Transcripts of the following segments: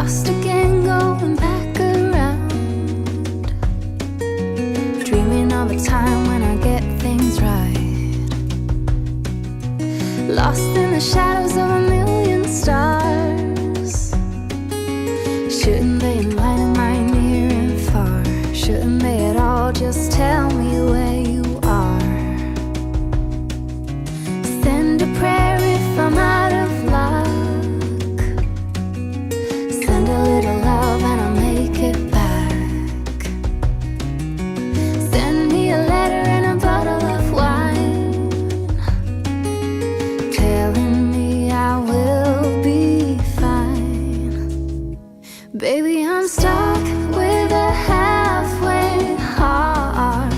Lost again, going back around, dreaming of a time when I get things right. Lost in the shadows of a million stars. Shouldn't they enlighten my near and far? Shouldn't they at all just tell me where you are? Send a prayer if I'm out of luck. Send a little love and I'll make it back. Send me a letter and a bottle of wine, telling me I will be fine. Baby, I'm stuck with a halfway heart.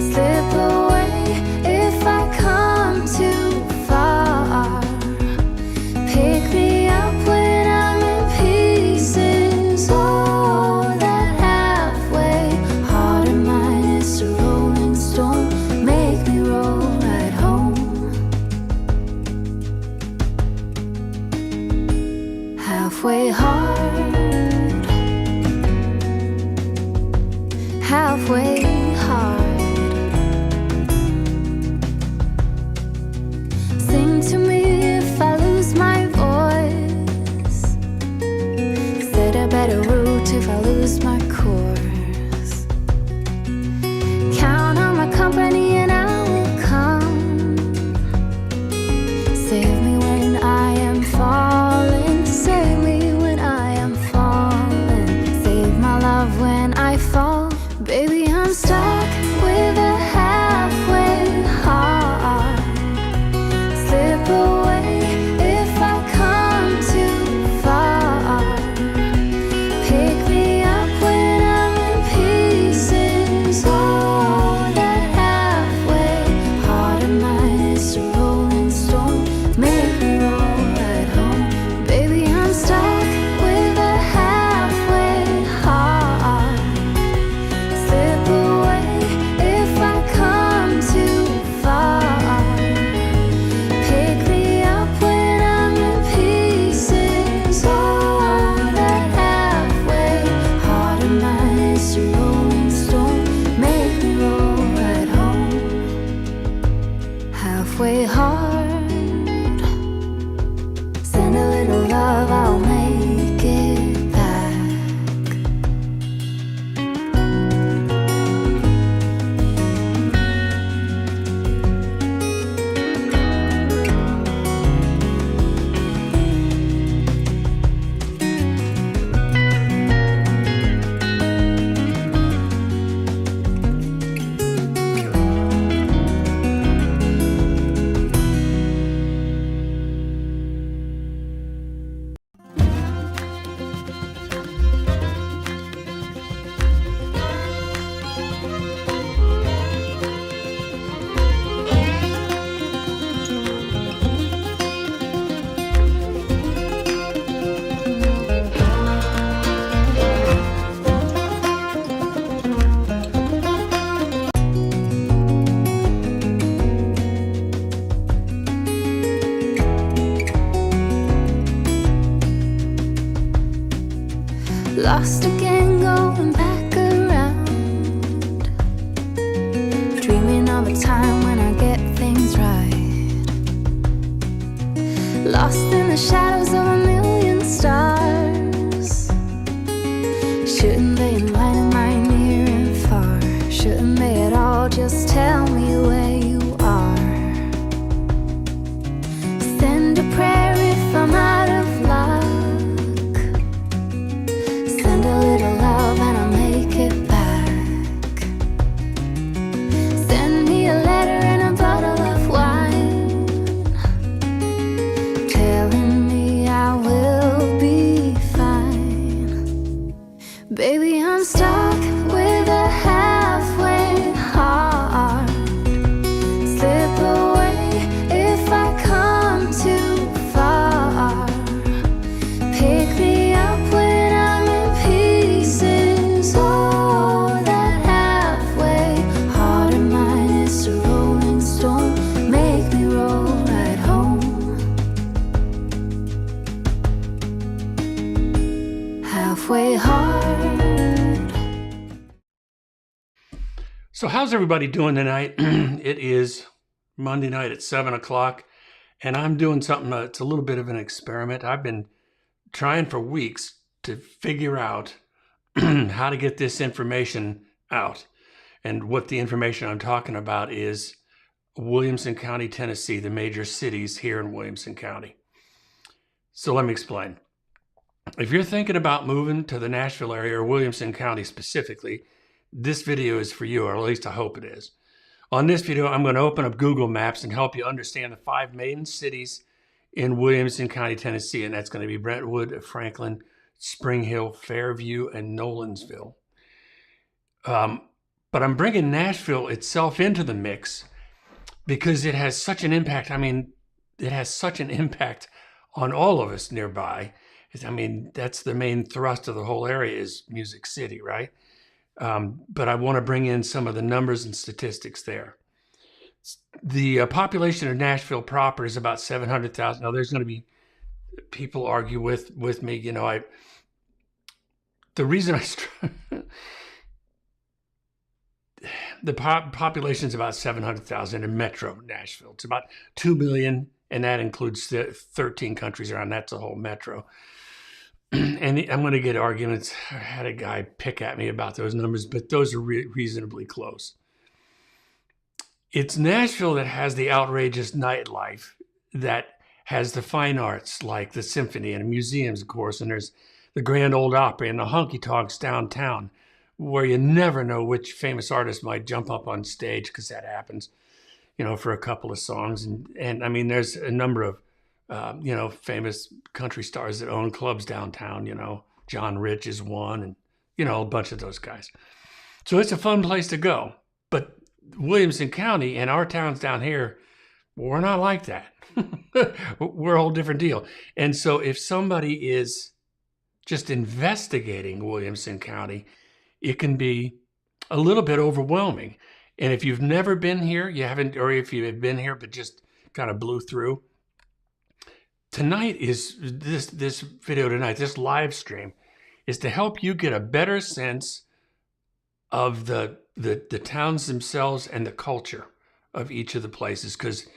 Slip away if I come too far. Pick me up when I'm in pieces. Oh, that halfway heart of mine is a rolling stone. Make me roll right home. Halfway hard, halfway hard. Sing to me if I lose my voice. Set a better route if I lose my course. Count on my company and I will come. Save me when I am falling. Save me when I am falling. Save my love when I fall. Baby, I'm stuck with a halfway heart. Slip away if I come too far. Pick me up when I'm in pieces. Oh, that halfway heart of mine is a rolling stone. Make me roll right home. Baby, I'm stuck with a halfway heart. Slip away if I come too far. Pick me up when I'm in pieces. Oh, that halfway heart of mine is a rolling stone. Make me roll right home. Halfway hard. Send a little love, I'll make it back. Lost again, going back around, dreaming of a time when I get things right. Lost in the shadows of a million stars. Shouldn't they enlighten my near and far? Shouldn't they at all just tell me where you are? Send a prayer if I'm out of luck. Send a little love and I'll make it back. Send me a letter and a bottle of wine, telling me I will be fine. Baby, I'm stuck with a halfway heart. So how's everybody doing tonight? It is Monday night at 7 o'clock, and I'm doing something that's a little bit of an experiment. I've been trying for weeks to figure out how to get this information out. And what the information I'm talking about is Williamson County, Tennessee, the major cities here in Williamson County. So let me explain. If you're thinking about moving to the Nashville area or Williamson County specifically, this video is for you, or at least I hope it is. On this video, I'm going to open up Google Maps and help you understand the 5 main cities in Williamson County, Tennessee, and that's going to be Brentwood, Franklin, Spring Hill, Fairview, and Nolensville. But I'm bringing Nashville itself into the mix because it has such an impact. I mean, it has such an impact on all of us nearby. I mean, that's the main thrust of the whole area is Music City, right? But I want to bring in some of the numbers and statistics there. The population of Nashville proper is about 700,000. Now, there's going to be people argue with me. You know, the reason the population is about 700,000 in Metro Nashville. It's about 2 million, and that includes 13 countries around. That's the whole metro. And I'm going to get arguments. I had a guy pick at me about those numbers, but those are reasonably close. It's Nashville that has the outrageous nightlife, that has the fine arts like the symphony and museums, of course, and there's the Grand Ole Opry and the honky-tonks downtown, where you never know which famous artist might jump up on stage, because that happens, you know, for a couple of songs. And I mean, there's a number of you know, famous country stars that own clubs downtown. You know, John Rich is one, and, you know, a bunch of those guys. So it's a fun place to go. But Williamson County and our towns down here, we're not like that. We're a whole different deal. And so if somebody is just investigating Williamson County, it can be a little bit overwhelming. And if you've never been here, you haven't, or if you have been here but just kind of blew through, tonight is this video tonight, this live stream, is to help you get a better sense of the towns themselves and the culture of each of the places. Because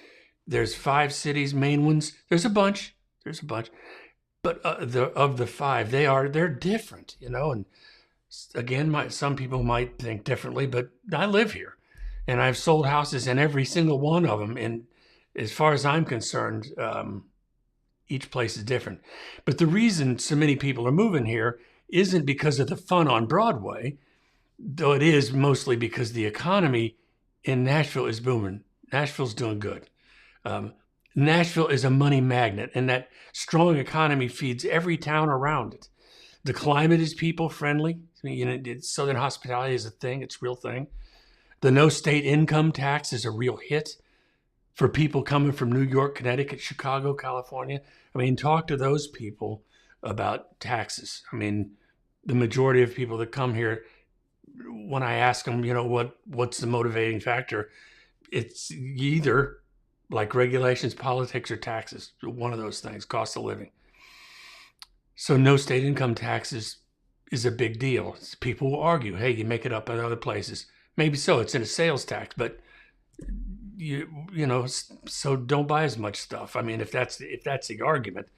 there's 5 cities, main ones. There's a bunch, but of the 5, they're different, you know. And again, some people might think differently, but I live here, and I've sold houses in every single one of them. And as far as I'm concerned, each place is different. But the reason so many people are moving here isn't because of the fun on Broadway, though it is mostly because the economy in Nashville is booming. Nashville's doing good. Nashville is a money magnet, and that strong economy feeds every town around it. The climate is people friendly. I mean, you know, Southern hospitality is a thing. It's a real thing. The no state income tax is a real hit for people coming from New York, Connecticut, Chicago, California. I mean, talk to those people about taxes. I mean, the majority of people that come here, when I ask them, you know, what's the motivating factor, it's either like regulations, politics, or taxes. One of those things, cost of living. So no state income taxes is a big deal. People will argue, hey, you make it up in other places. Maybe so, it's in a sales tax, but you know, so don't buy as much stuff. I mean, if that's the argument,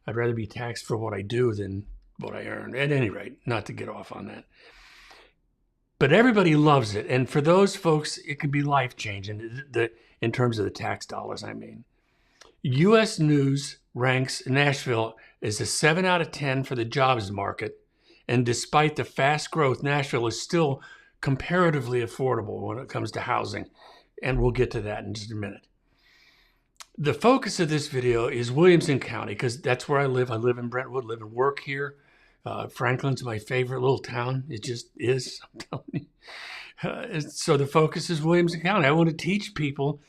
I'd rather be taxed for what I do than what I earn. At any rate, not to get off on that. But everybody loves it, and for those folks, it can be life-changing in terms of the tax dollars, I mean. U.S. News ranks Nashville as a 7 out of 10 for the jobs market, and despite the fast growth, Nashville is still comparatively affordable when it comes to housing. And we'll get to that in just a minute. The focus of this video is Williamson County, because that's where I live. I live in Brentwood, live and work here. Franklin's my favorite little town. It just is, I'm telling you. So the focus is Williamson County. I want to teach people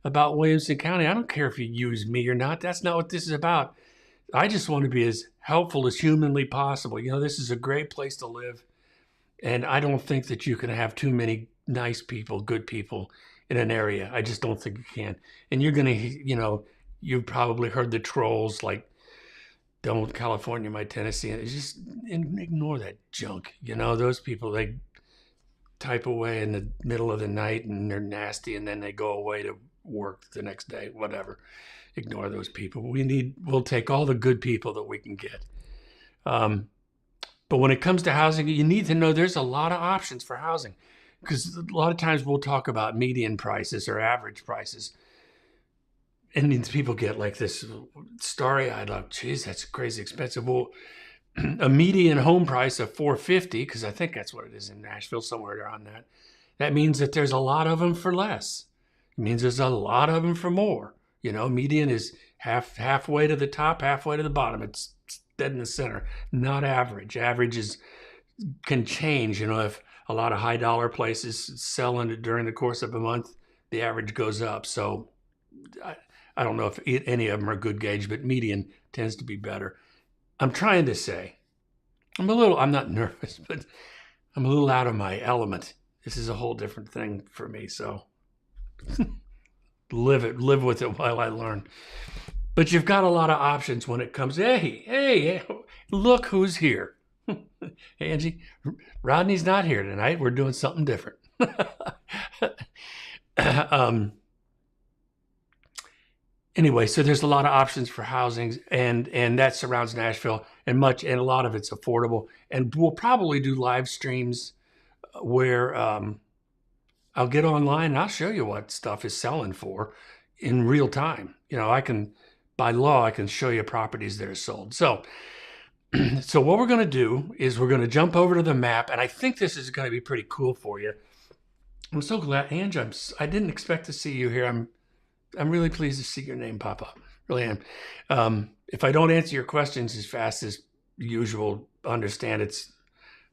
about Williamson County. I don't care if you use me or not. That's not what this is about. I just want to be as helpful as humanly possible. You know, this is a great place to live. And I don't think that you can have too many nice people, good people in an area. I just don't think you can. And you're going to, you know, you've probably heard the trolls like, don't California my Tennessee. And just ignore that junk. You know, those people, type of way in the middle of the night and they're nasty and then they go away to work the next day, whatever. Ignore those people. We'll take all the good people that we can get. But when it comes to housing, you need to know there's a lot of options for housing, because a lot of times we'll talk about median prices or average prices. And these people get like this starry-eyed, like, geez, that's crazy expensive. Well, a median home price of $450, because I think that's what it is in Nashville, somewhere around that. That means that there's a lot of them for less. It means there's a lot of them for more. You know, median is halfway to the top, halfway to the bottom. It's dead in the center, not average. Average can change. You know, if a lot of high dollar places sell during the course of a month, the average goes up. So I don't know if any of them are a good gauge, but median tends to be better. I'm trying to say, I'm not nervous, but I'm a little out of my element. This is a whole different thing for me. So live with it while I learn. But you've got a lot of options when it comes, hey, look who's here. Hey, Angie, Rodney's not here tonight. We're doing something different. Anyway, so there's a lot of options for housing, and that surrounds Nashville, and a lot of it's affordable. And we'll probably do live streams where I'll get online and I'll show you what stuff is selling for in real time. You know, by law, I can show you properties that are sold. So what we're going to do is we're going to jump over to the map, and I think this is going to be pretty cool for you. I'm so glad, Angie. I didn't expect to see you here. I'm really pleased to see your name pop up. Really am. If I don't answer your questions as fast as usual, understand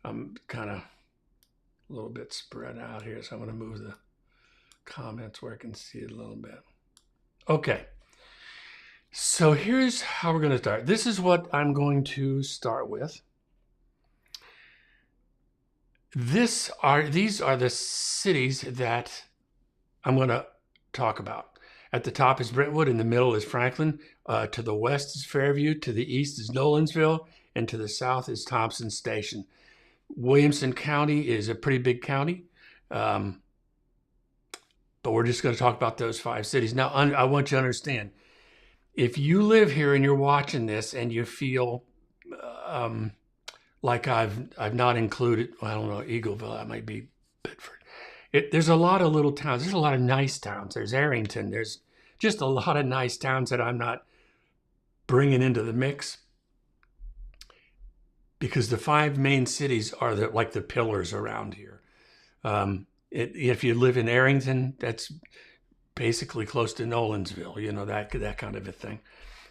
I'm kind of a little bit spread out here, so I'm going to move the comments where I can see it a little bit. Okay. So here's how we're going to start. This is what I'm going to start with. These are the cities that I'm going to talk about. At the top is Brentwood, in the middle is Franklin, to the west is Fairview, to the east is Nolensville, and to the south is Thompson Station. Williamson County is a pretty big county, but we're just going to talk about those 5 cities. Now, I want you to understand, if you live here and you're watching this and you feel like I've not included, well, I don't know, Eagleville, that might be Bedford. There's a lot of little towns. There's a lot of nice towns. There's Arrington. There's just a lot of nice towns that I'm not bringing into the mix, because the 5 main cities are like the pillars around here. If you live in Arrington, that's basically close to Nolensville, you know, that kind of a thing.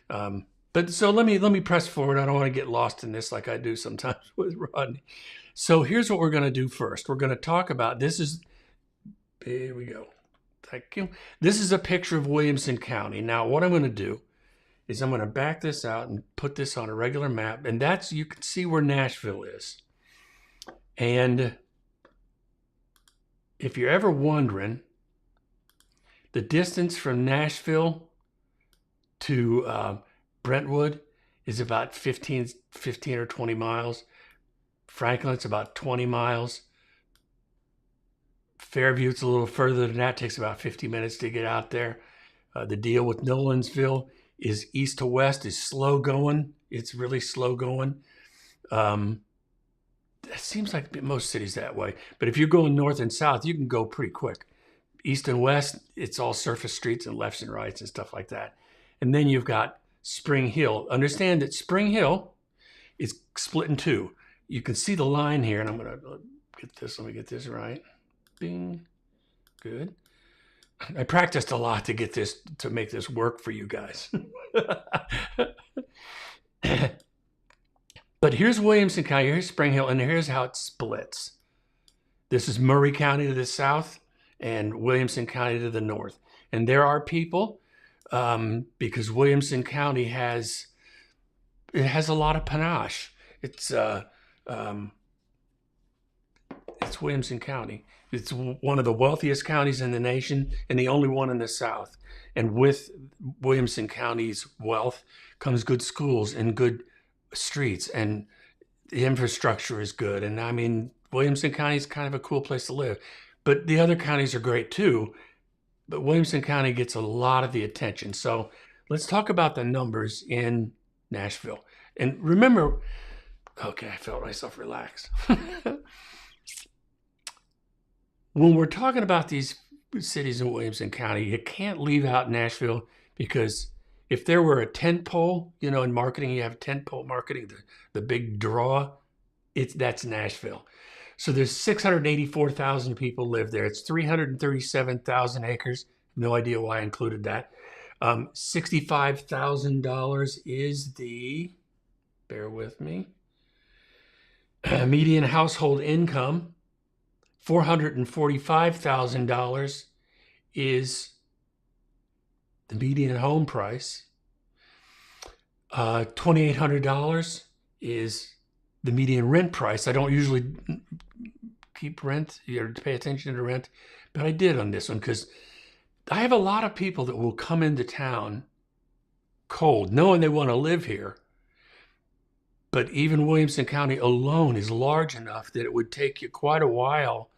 But so let me press forward. I don't want to get lost in this like I do sometimes with Rodney. So here's what we're going to do first. We're going to talk about, here we go. Thank you. This is a picture of Williamson County. Now, what I'm going to do is I'm going to back this out and put this on a regular map, and you can see where Nashville is. And if you're ever wondering, the distance from Nashville to Brentwood is about 15 or 20 miles. Franklin's about 20 miles. Fairview, it's a little further than that. It takes about 50 minutes to get out there. The deal with Nolensville is east to west is slow going. It's really slow going. It seems like most cities that way. But if you're going north and south, you can go pretty quick. East and west, it's all surface streets and lefts and rights and stuff like that. And then you've got Spring Hill. Understand that Spring Hill is split in 2. You can see the line here, and I'm going to get this. Let me get this right. Bing. Good. I practiced a lot to make this work for you guys. But here's Williamson County, here's Spring Hill, and here's how it splits. This is Murray County to the south and Williamson County to the north. And there are people, because Williamson County has a lot of panache. It's Williamson County. It's one of the wealthiest counties in the nation and the only one in the South. And with Williamson County's wealth comes good schools and good streets, and the infrastructure is good. And I mean, Williamson County is kind of a cool place to live, but the other counties are great too. But Williamson County gets a lot of the attention. So let's talk about the numbers in Nashville. And remember, okay, I felt myself relax. When we're talking about these cities in Williamson County, you can't leave out Nashville, because if there were a tent pole, you know, in marketing, you have tent pole marketing, the big draw, that's Nashville. So there's 684,000 people live there. It's 337,000 acres. No idea why I included that. $65,000 is the, bear with me, median household income. $445,000 is the median home price. $2,800 is the median rent price. I don't usually keep rent or pay attention to rent, but I did on this one because I have a lot of people that will come into town cold, knowing they want to live here. But even Williamson County alone is large enough that it would take you quite a while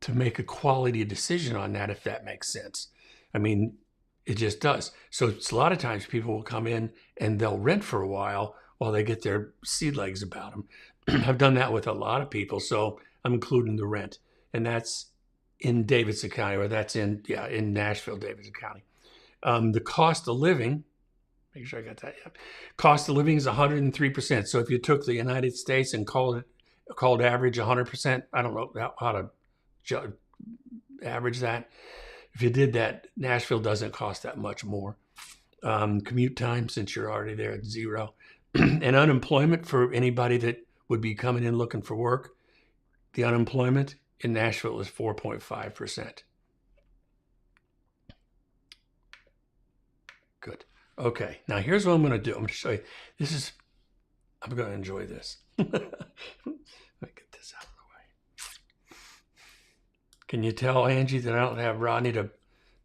to make a quality decision on that, if that makes sense. I mean, it just does. So it's a lot of times people will come in and they'll rent for a while they get their sea legs about them. I've done that with a lot of people, so I'm including the rent. And that's in Davidson County, or that's in Nashville, Davidson County. The cost of living, make sure I got that. Yeah. Cost of living is 103%. So if you took the United States and called average 100%, I don't know how to average that. If you did that, Nashville doesn't cost that much more. Commute time, since you're already there, at 0. And unemployment for anybody that would be coming in looking for work, the unemployment in Nashville is 4.5%. Good. Okay, now here's what I'm going to do. I'm going to show you. I'm going to enjoy this. Let me get this out of the way. Can you tell, Angie, that I don't have Rodney to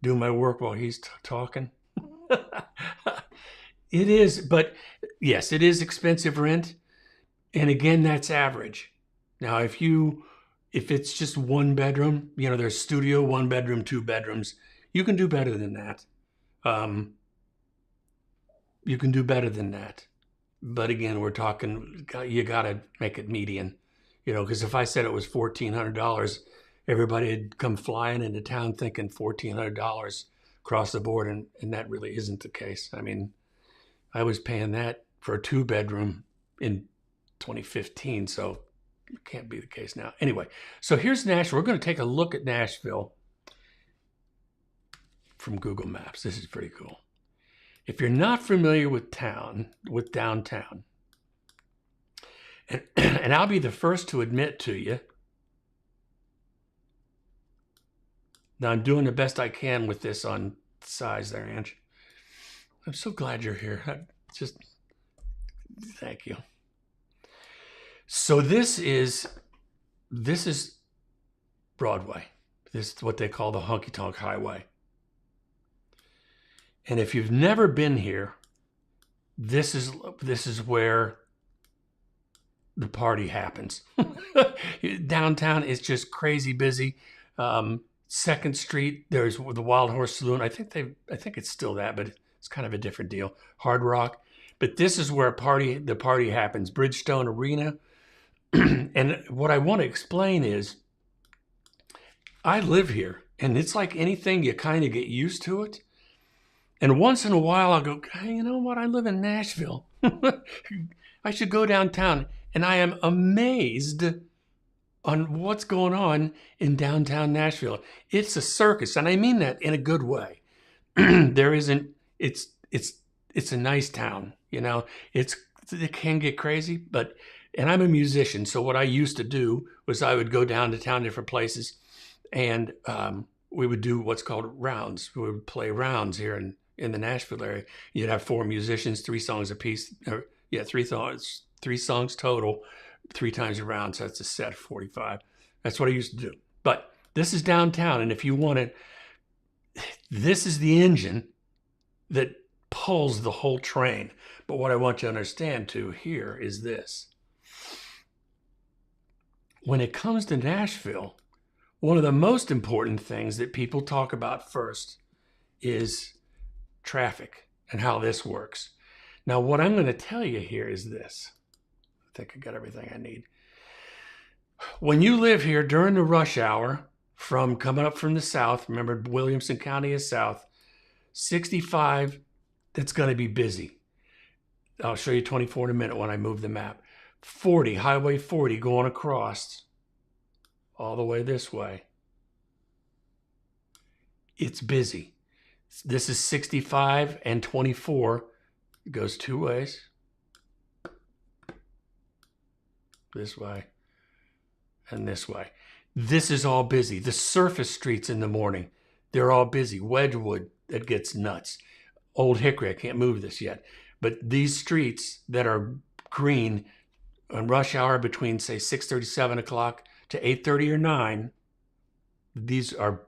do my work while he's talking? It is, but yes, it is expensive rent. And again, that's average. Now, if it's just one bedroom, you know, there's studio, 1 bedroom, 2 bedrooms, you can do better than that. You can do better than that. But again, we're talking, you got to make it median, you know, because if I said it was $1,400, everybody had come flying into town thinking $1,400 across the board. And that really isn't the case. I mean, I was paying that for a 2-bedroom in 2015, so it can't be the case now. Anyway, so here's Nashville. We're going to take a look at Nashville from Google Maps. This is pretty cool. If you're not familiar with downtown, and I'll be the first to admit to you, now I'm doing the best I can with this on size there, Ange. I'm so glad you're here. Thank you. So this is Broadway. This is what they call the Honky Tonk Highway. And if you've never been here, this is where the party happens. Downtown is just crazy busy. 2nd Street, there's the Wild Horse Saloon. I think it's still that, but it's kind of a different deal. Hard Rock. But this is where the party happens. Bridgestone Arena. And what I want to explain is, I live here, and it's like anything, you kind of get used to it. And once in a while, I'll go, hey, you know what? I live in Nashville. I should go downtown. And I am amazed on what's going on in downtown Nashville. It's a circus, and I mean that in a good way. It's a nice town, you know. It can get crazy, and I'm a musician, so what I used to do was I would go down to town, different places, and we would do what's called rounds. We would play rounds here in the Nashville area. You'd have 4 musicians, 3 songs apiece, 3 songs total, 3 times a round, so that's a set of 45. That's what I used to do. But this is downtown, and if you want it, this is the engine that pulls the whole train. But what I want you to understand too here is this. when it comes to Nashville, one of the most important things that people talk about first is traffic and how this works. Now, what I'm going to tell you here is this. I think I got everything I need. When you live here during the rush hour, from coming up from the south, remember Williamson County is south, 65, that's going to be busy. I'll show you 24 in a minute when I move the map. 40, Highway 40 going across all the way this way. It's busy. This is 65 and 24. It goes two ways. This way and this way. This is all busy. The surface streets in the morning, they're all busy. Wedgewood, that gets nuts. Old Hickory, I can't move this yet. But these streets that are green on rush hour between, say, 6:30, 7 o'clock to 8:30 or 9, these are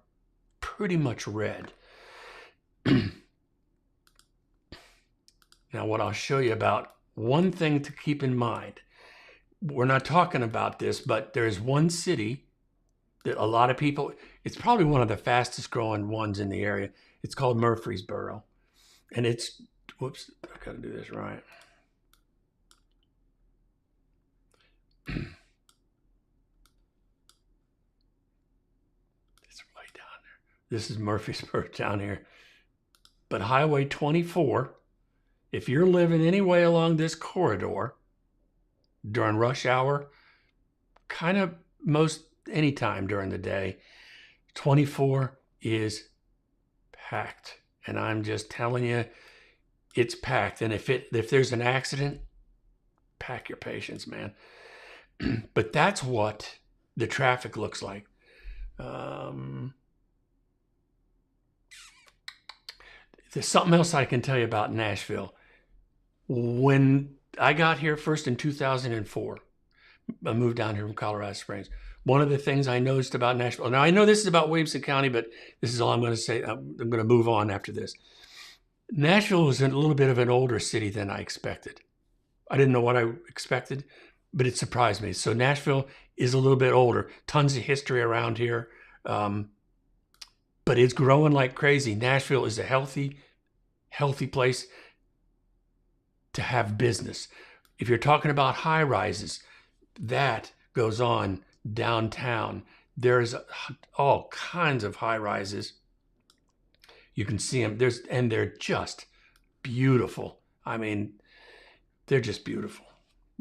pretty much red. Now, what I'll show you about, one thing to keep in mind, we're not talking about this, but there's one city that a lot of people, it's probably one of the fastest growing ones in the area. It's called Murfreesboro. And it's, whoops, I gotta do this right. It's right down there. This is Murfreesboro down here. But Highway 24, if you're living any way along this corridor during rush hour, kind of most any time during the day, 24 is packed. And I'm just telling you, it's packed. And if there's an accident, pack your patience, man. But that's what the traffic looks like. There's something else I can tell you about Nashville. When I got here first in 2004, I moved down here from Colorado Springs. One of the things I noticed about Nashville, now I know this is about Williamson County, but this is all I'm going to say. I'm going to move on after this. Nashville was a little bit of an older city than I expected. I didn't know what I expected, but it surprised me. So Nashville is a little bit older. Tons of history around here, but it's growing like crazy. Nashville is a healthy place to have business. If you're talking about high rises, that goes on downtown. There's all kinds of high rises. You can see them. And they're just beautiful. I mean, they're just beautiful.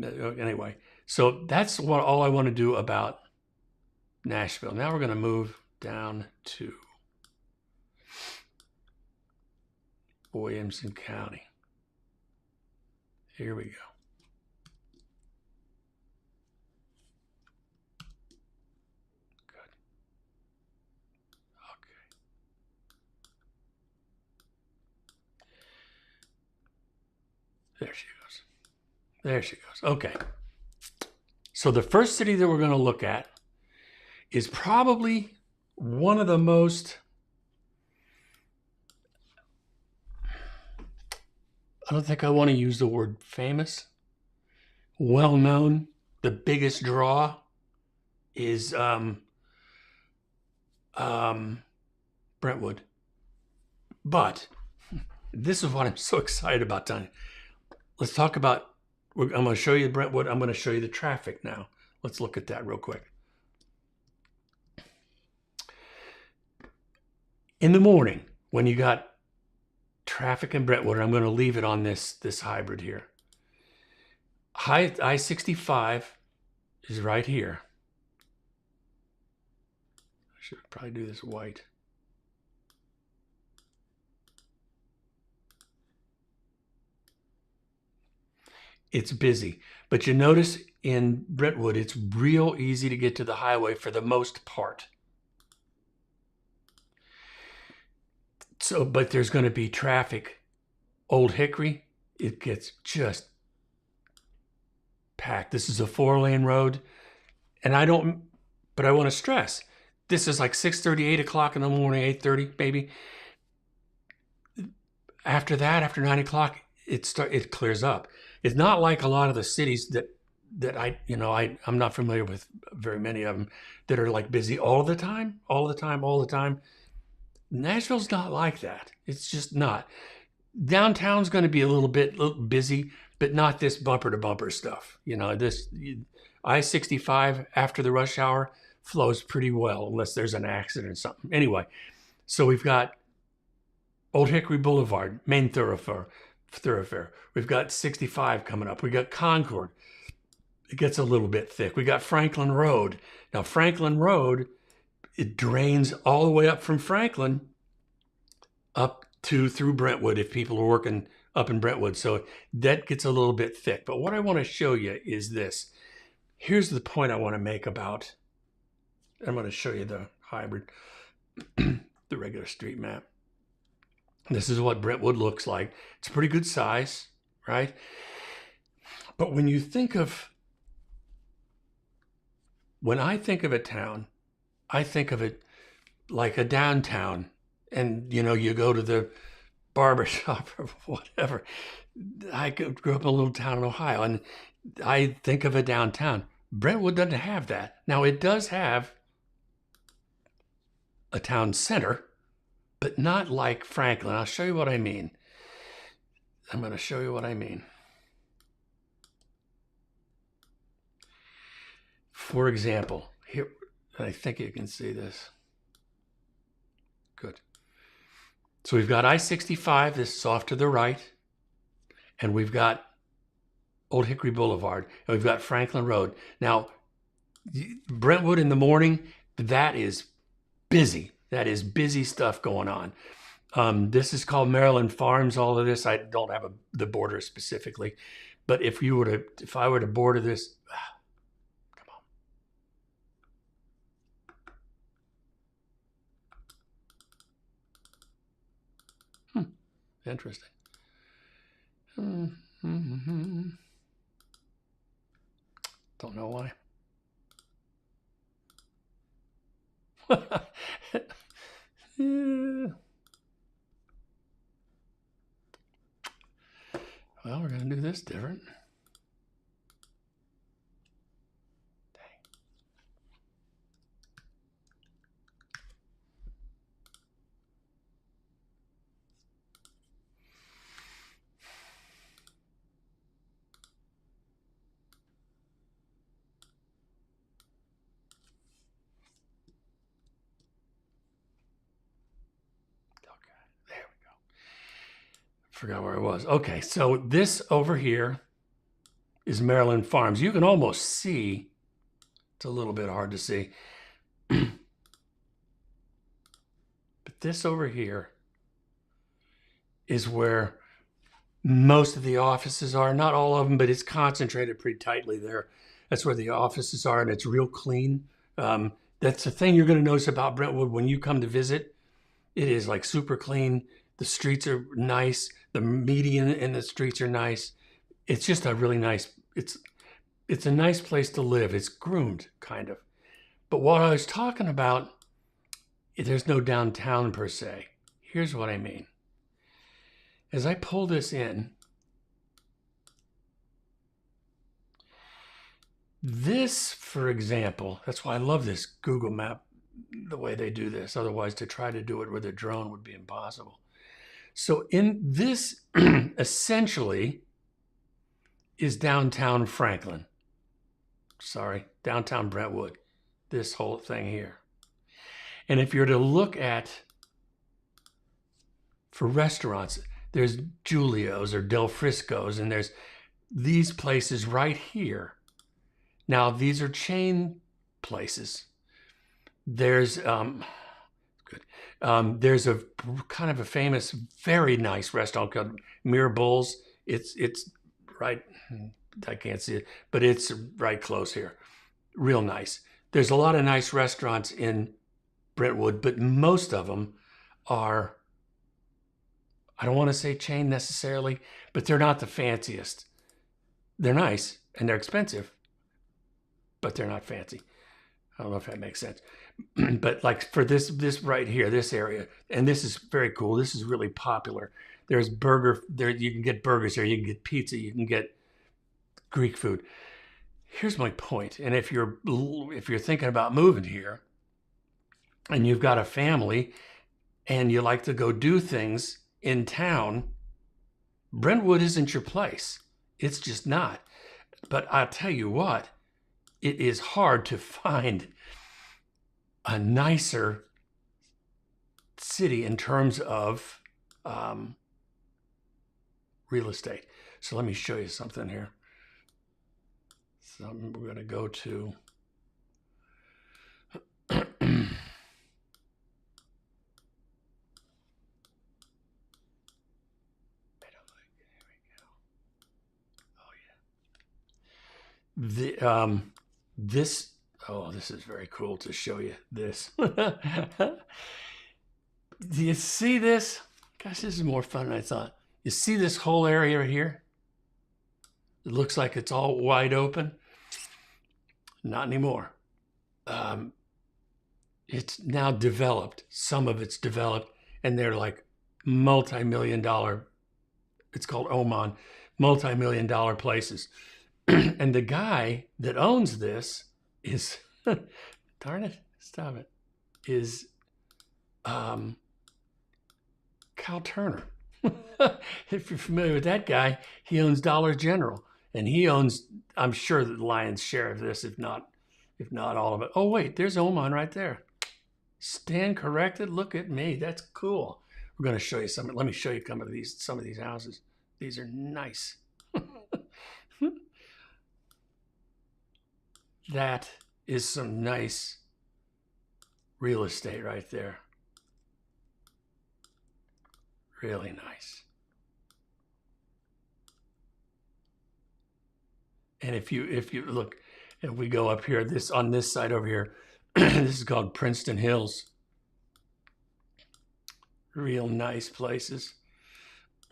Anyway, so that's all I want to do about Nashville. Now we're going to move down to Williamson County. Here we go. Good. Okay. There she goes. There she goes. Okay. So the first city that we're going to look at is probably one of the most, I don't think I want to use the word famous, well-known. The biggest draw is Brentwood. But this is what I'm so excited about, Tony. Let's talk about, I'm going to show you Brentwood. I'm going to show you the traffic now. Let's look at that real quick. In the morning, when you got traffic in Brentwood, I'm going to leave it on this hybrid here. I-65 is right here. I should probably do this white. It's busy, but you notice in Brentwood, it's real easy to get to the highway for the most part. So, but there's going to be traffic. Old Hickory, it gets just packed. This is a 4-lane road. And but I want to stress, this is like 6:30, 8 o'clock in the morning, 8:30 maybe. After that, after 9 o'clock, it clears up. It's not like a lot of the cities that I'm not familiar with very many of them that are like busy all the time, all the time, all the time. Nashville's not like that. It's just not. Downtown's going to be a little busy, but not this bumper to bumper stuff. This I-65 after the rush hour flows pretty well unless there's an accident or something. Anyway, so we've got Old Hickory Boulevard, main thoroughfare. We've got 65 coming up. We got Concord. It gets a little bit thick. We got Franklin Road. Now, Franklin Road, it drains all the way up from Franklin up to through Brentwood if people are working up in Brentwood. So that gets a little bit thick. But what I want to show you is this. Here's the point I want to make about, I'm going to show you the hybrid, the regular street map. This is what Brentwood looks like. It's a pretty good size, right? But when I think of a town, I think of it like a downtown. And, you go to the barber shop or whatever. I grew up in a little town in Ohio, and I think of a downtown. Brentwood doesn't have that. Now, it does have a town center, but not like Franklin. I'll show you what I mean. I'm going to show you what I mean. For example, here, I think you can see this. Good. So we've got I-65, this is off to the right, and we've got Old Hickory Boulevard, and we've got Franklin Road. Now, Brentwood in the morning, that is busy. That is busy stuff going on. This is called Maryland Farms, all of this. I don't have the border specifically, but if I were to border this, come on. Interesting. Don't know why. Yeah. Well, we're going to do this different. Forgot where I was. Okay, so this over here is Maryland Farms. You can almost see, it's a little bit hard to see, but this over here is where most of the offices are. Not all of them, but it's concentrated pretty tightly there. That's where the offices are, and it's real clean. That's the thing you're going to notice about Brentwood when you come to visit. It is like super clean. The streets are nice. The median in the streets are nice. It's just a really nice, it's a nice place to live. It's groomed, kind of. But what I was talking about, there's no downtown per se. Here's what I mean. As I pull this in, this, for example, that's why I love this Google map, the way they do this. Otherwise, to try to do it with a drone would be impossible. So in this, essentially, is downtown Franklin. Sorry, downtown Brentwood. This whole thing here. And if you're to look at, for restaurants, there's Giulio's or Del Frisco's, and there's these places right here. Now, these are chain places. There's there's a kind of a famous, very nice restaurant called Mirabelle's. It's right, I can't see it, but it's right close here. Real nice. There's a lot of nice restaurants in Brentwood, but most of them are, I don't want to say chain necessarily, but they're not the fanciest. They're nice and they're expensive, but they're not fancy. I don't know if that makes sense. But like for this right here, this area, and this is very cool. This is really popular. There's burger there. You can get burgers there. You can get pizza. You can get Greek food. here's my point. And if you're thinking about moving here and you've got a family and you like to go do things in town, Brentwood isn't your place. It's just not. But I'll tell you what, it is hard to find a nicer city in terms of real estate. So let me show you something here. So we're going to go to this. Oh, this is very cool to show you this. Do you see this? Gosh, this is more fun than I thought. You see this whole area right here? It looks like it's all wide open. Not anymore. It's now developed. Some of it's developed, and they're like multi-million-dollar. It's called Oman, multi-million-dollar places. And the guy that owns this is, darn it, stop it, is Cal Turner. If you're familiar with that guy, he owns Dollar General, and he owns, I'm sure, the lion's share of this, if not all of it. Oh wait, there's Oman right there. Stand corrected. Look at me. That's cool. We're going to show you some. Let me show you some of these houses. These are nice. That is some nice real estate right there. Really nice. And if you look, if we go up here, on this side over here, this is called Princeton Hills. Real nice places.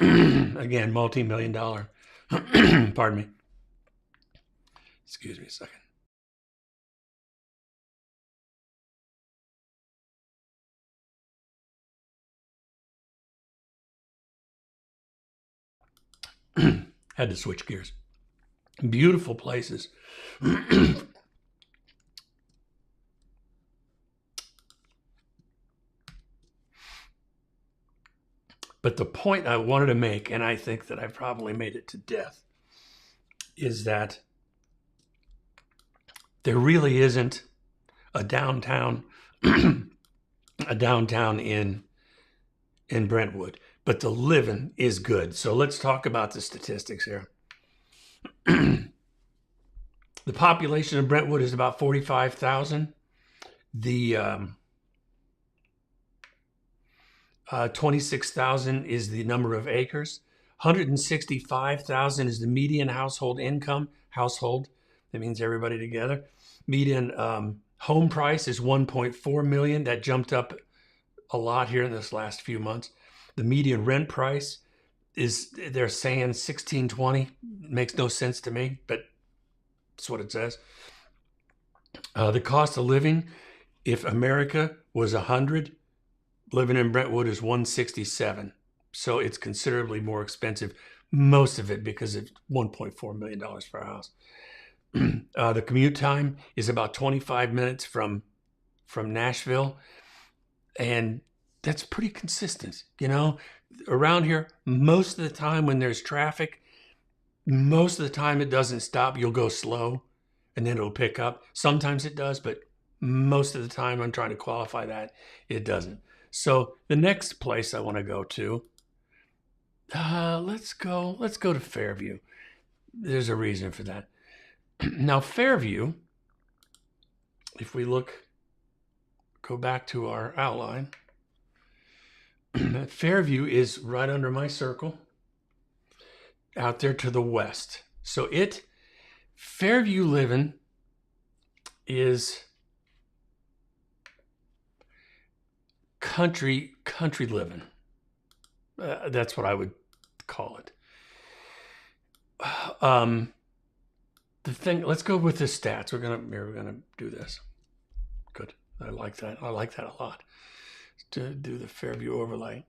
Again, multi-million-dollar. Pardon me. Excuse me a second. Had to switch gears. Beautiful places. But the point I wanted to make, and I think that I probably made it to death, is that there really isn't a downtown in Brentwood, but the living is good. So let's talk about the statistics here. The population of Brentwood is about 45,000. The 26,000 is the number of acres. 165,000 is the median household income. Household, that means everybody together. Median home price is 1.4 million. That jumped up a lot here in this last few months. The median rent price is, they're saying 1620. Makes no sense to me, but that's what it says. The cost of living, if America was 100, living in Brentwood is 167. So it's considerably more expensive. Most of it because it's $1.4 million per house. The commute time is about 25 minutes from Nashville. And that's pretty consistent. You know, around here, most of the time when there's traffic, most of the time it doesn't stop. You'll go slow and then it'll pick up. Sometimes it does, but most of the time, I'm trying to qualify that, it doesn't. So the next place I want to go to, let's go to Fairview. There's a reason for that. Now Fairview, if we go back to our outline, Fairview is right under my circle, out there to the west. So Fairview living is country living. That's what I would call it. The thing, let's go with the stats. We're gonna do this. Good. I like that. I like that a lot. To do the Fairview overlay.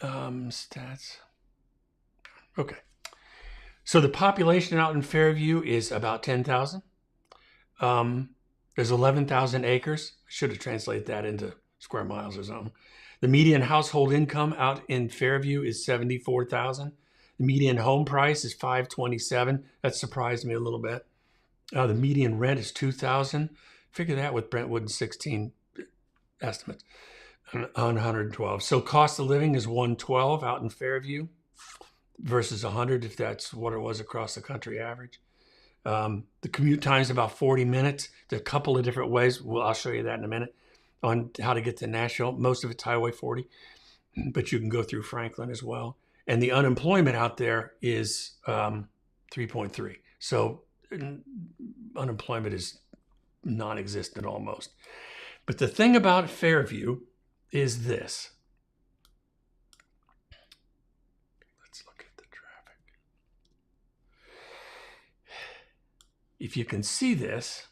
Stats. Okay. So the population out in Fairview is about 10,000. There's 11,000 acres. I should have translated that into square miles or something. The median household income out in Fairview is 74,000. The median home price is $527. That surprised me a little bit. The median rent is $2,000. Figure that with Brentwood and 16 estimates on 112. So cost of living is $112 out in Fairview versus $100 if that's what it was across the country average. The commute time is about 40 minutes. There are a couple of different ways. Well, I'll show you that in a minute on how to get to Nashville. Most of it's Highway 40, but you can go through Franklin as well. And the unemployment out there is 3.3. So unemployment is non-existent almost. But the thing about Fairview is this. Let's look at the traffic. If you can see this,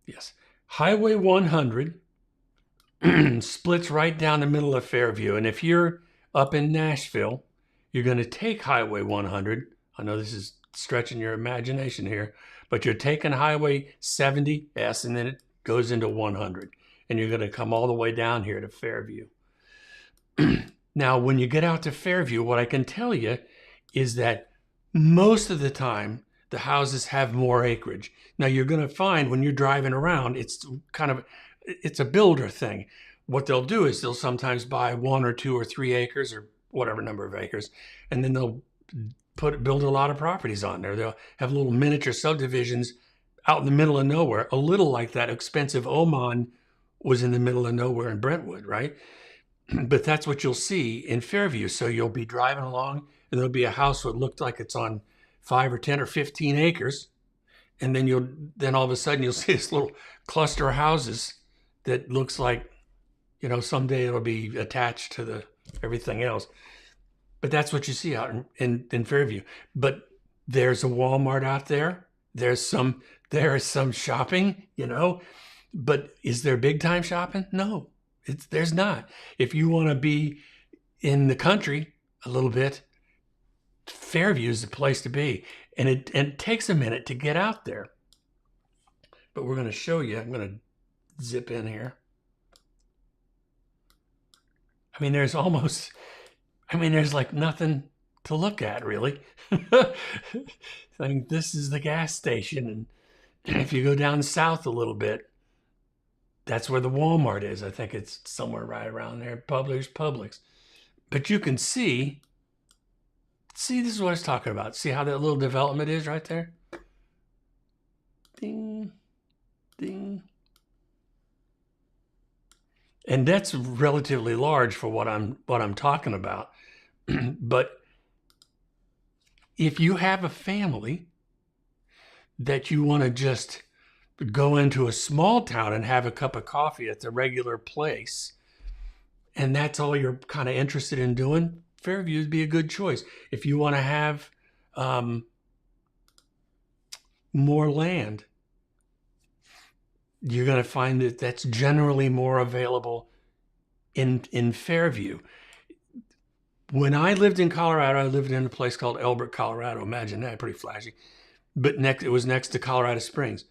yes, Highway 100 splits right down the middle of Fairview. And if you're up in Nashville, you're going to take Highway 100. I know this is stretching your imagination here, but you're taking Highway 70S and then it goes into 100. And you're going to come all the way down here to Fairview. Now, when you get out to Fairview, what I can tell you is that most of the time, the houses have more acreage. Now, you're going to find when you're driving around, it's a builder thing. What they'll do is they'll sometimes buy 1 or 2 or 3 acres or whatever number of acres, and then they'll build a lot of properties on there. They'll have little miniature subdivisions out in the middle of nowhere, a little like that expensive Oman was in the middle of nowhere in Brentwood, right? But that's what you'll see in Fairview. So you'll be driving along, and there'll be a house that looked like it's on 5 or 10 or 15 acres, and then all of a sudden you'll see this little cluster of houses that looks like, someday it'll be attached to everything else. But that's what you see out in Fairview. But there's a Walmart out there. There is some shopping, but is there big time shopping? No, there's not. If you want to be in the country a little bit, Fairview is the place to be. And it takes a minute to get out there. But we're going to show you. I'm going to zip in here. There's like nothing to look at, really. This is the gas station. And if you go down south a little bit, that's where the Walmart is. I think it's somewhere right around there. Publix. But you can see, this is what I was talking about. See how that little development is right there? Ding, ding. And that's relatively large for what I'm talking about. But if you have a family that you want to just go into a small town and have a cup of coffee at the regular place, and that's all you're kind of interested in doing, Fairview would be a good choice. If you want to have more land, you're going to find that that's generally more available in Fairview. When I lived in Colorado, I lived in a place called Elbert, Colorado. Imagine that, pretty flashy. But it was next to Colorado Springs.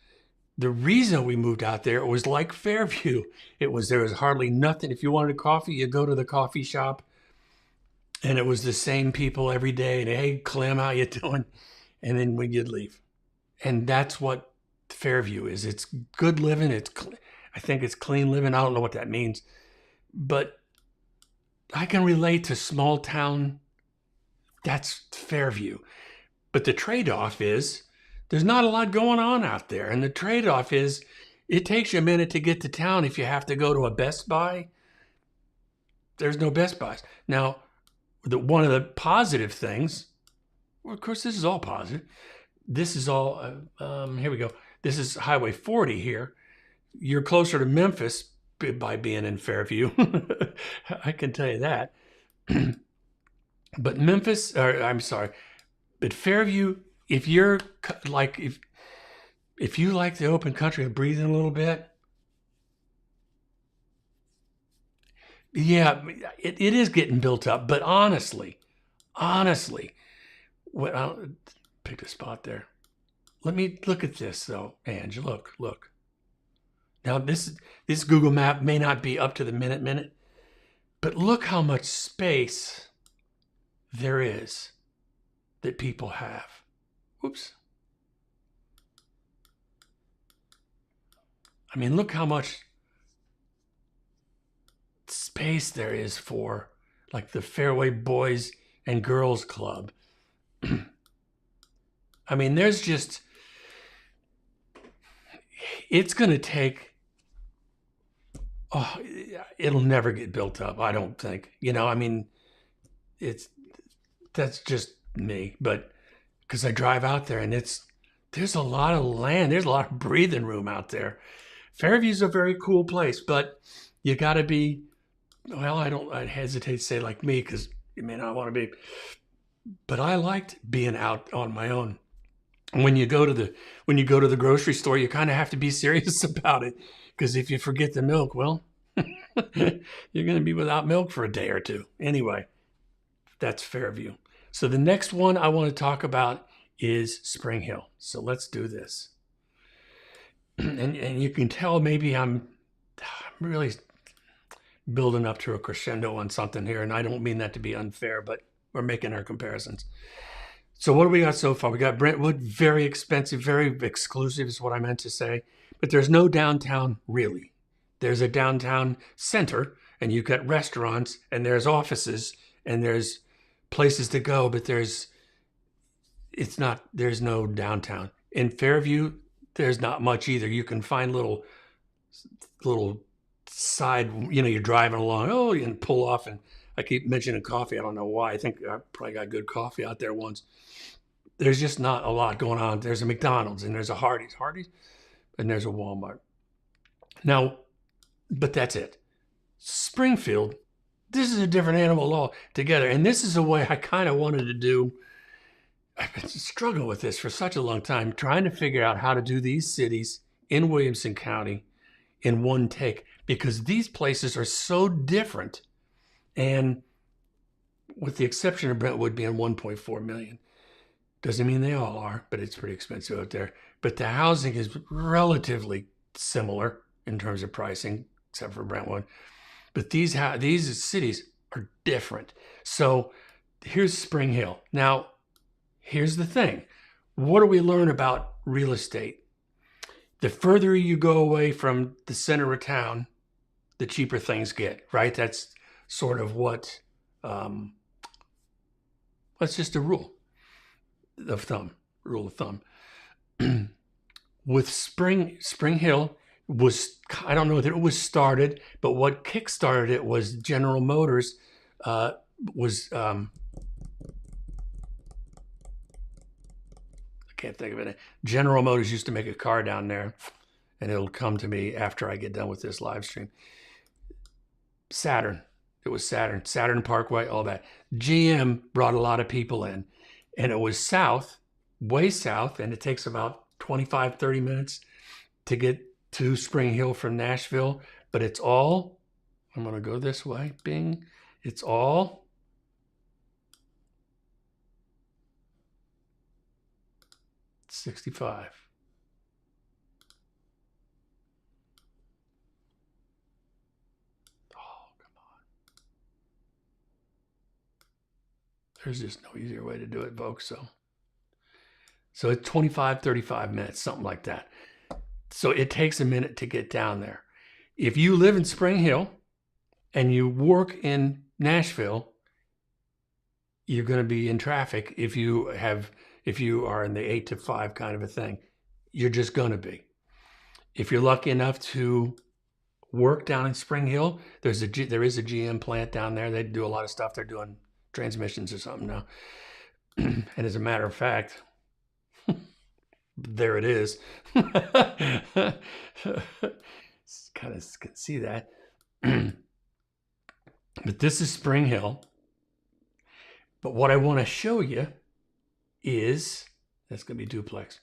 The reason we moved out there, it was like Fairview. There was hardly nothing. If you wanted a coffee, you go to the coffee shop, and it was the same people every day. And hey, Clem, how you doing? And then you'd leave. And that's what Fairview is. It's good living. I think it's clean living. I don't know what that means, but I can relate to small town. That's Fairview. But the trade-off is there's not a lot going on out there. And the trade-off is it takes you a minute to get to town. If you have to go to a Best Buy, there's no Best Buys. Now, one of the positive things, well, of course, this is all positive. This is all, here we go. This is Highway 40 here. You're closer to Memphis by being in Fairview. I can tell you that. But but Fairview, if you're like, if you like the open country and breathing a little bit, yeah, it is getting built up. But honestly, Honestly, I'll pick a spot there. Let me look at this though, Ange. Look. Now this Google map may not be up to the minute, but look how much space there is that people have. Whoops. I mean, look how much space there is for like the Fairway Boys and Girls Club. I mean, there's just, it's going to take, it'll never get built up, I don't think. You know, I mean, that's just me, but because I drive out there and there's a lot of land, there's a lot of breathing room out there. Fairview's a very cool place, but you got to be, well, I hesitate to say like me because you may not want to be, but I liked being out on my own. When you go to the grocery store, you kind of have to be serious about it, because if you forget the milk, well, you're going to be without milk for a day or two. Anyway, that's Fairview. So the next one I want to talk about is Spring Hill. So let's do this. And you can tell maybe I'm really building up to a crescendo on something here, and I don't mean that to be unfair, but we're making our comparisons. So what do we got so far? We got Brentwood, very expensive, very exclusive is what I meant to say. But there's no downtown really. There's a downtown center, and you've got restaurants, and there's offices, and there's places to go, but there's no downtown. In Fairview, there's not much either. You can find little side, you're driving along, you can pull off, and I keep mentioning coffee. I don't know why. I think I probably got good coffee out there once. There's just not a lot going on. There's a McDonald's and there's a Hardee's, and there's a Walmart. Now, but that's it. Springfield, this is a different animal altogether. And this is a way I kind of wanted to do. I've been struggling with this for such a long time, trying to figure out how to do these cities in Williamson County in one take, because these places are so different. And with the exception of Brentwood being 1.4 million, doesn't mean they all are, but it's pretty expensive out there. But the housing is relatively similar in terms of pricing, except for Brentwood. But these cities are different. So here's Spring Hill. Now, here's the thing. What do we learn about real estate? The further you go away from the center of town, the cheaper things get, right? That's sort of what, that's just a rule of thumb. With Spring Hill was, I don't know that it was started, but what kickstarted it was General Motors I can't think of it. General Motors used to make a car down there, and it'll come to me after I get done with this live stream. Saturn. It was Saturn Parkway, all that. GM brought a lot of people in, and it was south, way south, and it takes about 25, 30 minutes to get to Spring Hill from Nashville. But it's all, I'm going to go this way, bing. It's all $65. There's just no easier way to do it, folks. So it's 25, 35 minutes, something like that. So it takes a minute to get down there. If you live in Spring Hill and you work in Nashville, you're going to be in traffic if you are in the 8 to 5 kind of a thing. You're just going to be. If you're lucky enough to work down in Spring Hill, there is a GM plant down there. They do a lot of stuff. They're doing transmissions or something now. And as a matter of fact, there it is. Kind of can see that. But this is Spring Hill. But what I want to show you is, that's going to be duplex.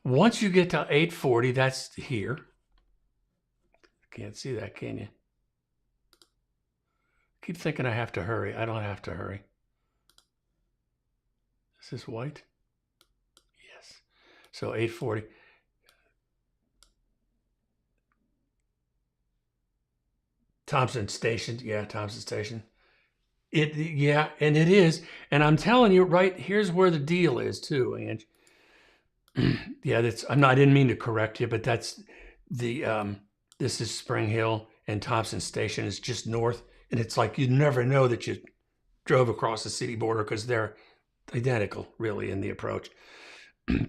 Once you get to 840, that's here. Can't see that, can you? keep thinking I have to hurry. I don't have to hurry. Is this white? Yes. So 8:40. Thompson Station. Yeah, Thompson Station. Yeah, and it is. And I'm telling you, right, here's where the deal is too, Ange. Yeah, I didn't mean to correct you, but that's the this is Spring Hill, and Thompson Station is just north, and it's like you never know that you drove across the city border because they're identical really in the approach.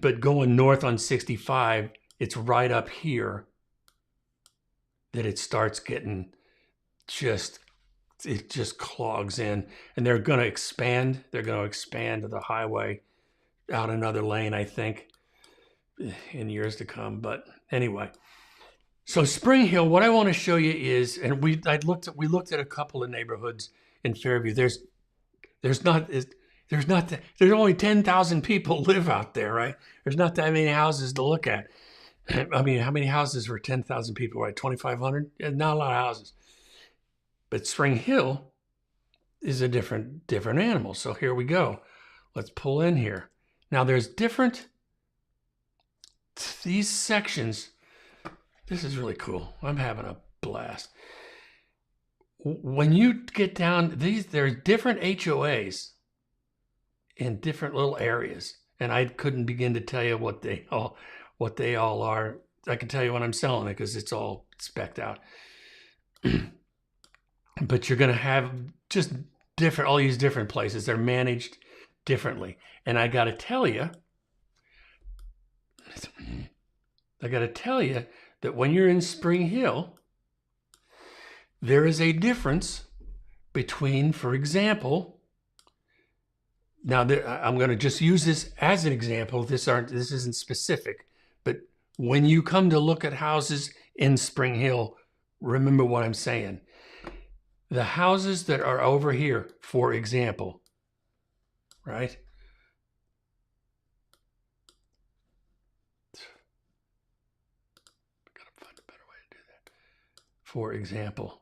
But going north on 65, it's right up here that it starts getting it just clogs in, and they're going to expand the highway out another lane, I think, in years to come. But anyway, so Spring Hill, what I want to show you is, and we looked at a couple of neighborhoods in Fairview. There's only 10,000 people live out there, right? There's not that many houses to look at. I mean, how many houses for 10,000 people, right? 2,500? Not a lot of houses. But Spring Hill is a different animal. So here we go. Let's pull in here. Now there's these sections. This is really cool. I'm having a blast. When you get down, there's different HOAs in different little areas. And I couldn't begin to tell you what they all are. I can tell you when I'm selling it because it's all spec'd out. But you're going to have just all these different places. They're managed differently. And I got to tell you that when you're in Spring Hill, there is a difference between, for example, now I'm going to just use this as an example. This isn't specific, but when you come to look at houses in Spring Hill, remember what I'm saying. The houses that are over here, for example, right? I've got to find a better way to do that. For example,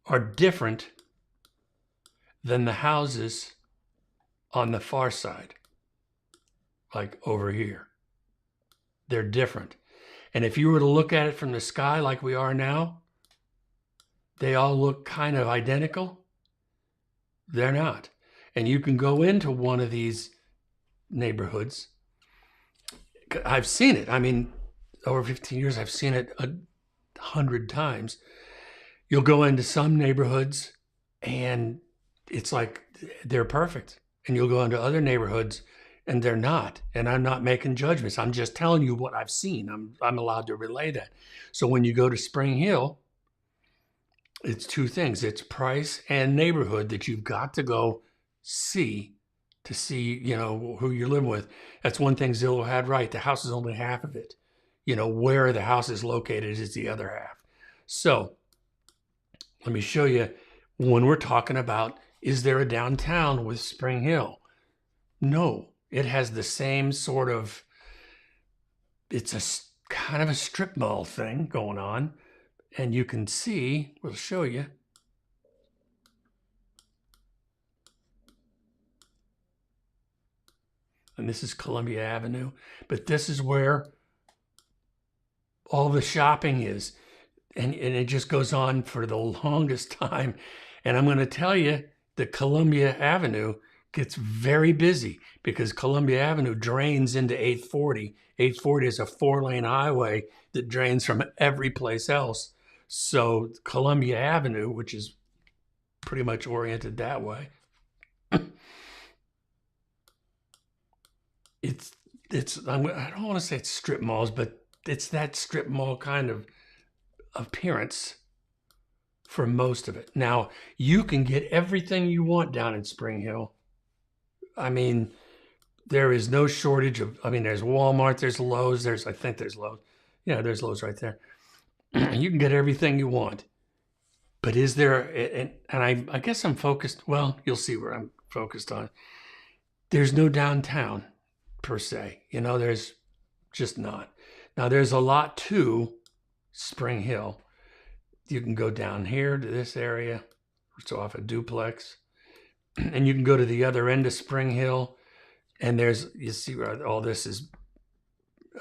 are different than the houses on the far side, like over here. They're different. And if you were to look at it from the sky like we are now, they all look kind of identical. They're not. And you can go into one of these neighborhoods. I've seen it. I mean, over 15 years, I've seen it 100 times. You'll go into some neighborhoods and it's like they're perfect. And you'll go into other neighborhoods and they're not. And I'm not making judgments. I'm just telling you what I've seen. I'm allowed to relay that. So when you go to Spring Hill, it's two things. It's price and neighborhood that you've got to go see to see, who you're living with. That's one thing Zillow had right. The house is only half of it. Where the house is located is the other half. So let me show you when we're talking about, is there a downtown with Spring Hill? No. It has the same sort of, it's a kind of a strip mall thing going on. And you can see, we'll show you. And this is Columbia Avenue. But this is where all the shopping is. And it just goes on for the longest time. And I'm going to tell you that Columbia Avenue gets very busy because Columbia Avenue drains into 840. 840 is a 4-lane highway that drains from every place else. So Columbia Avenue, which is pretty much oriented that way, I don't want to say it's strip malls, but it's that strip mall kind of appearance for most of it. Now, you can get everything you want down in Spring Hill. I mean, there is no shortage of, there's Walmart, there's Lowe's, I think there's Lowe's. Yeah, there's Lowe's right there. You can get everything you want. But is there, and I guess I'm focused, well, you'll see where I'm focused on. There's no downtown per se. There's just not. Now there's a lot to Spring Hill. You can go down here to this area, it's off a duplex, and you can go to the other end of Spring Hill, and you see where all this is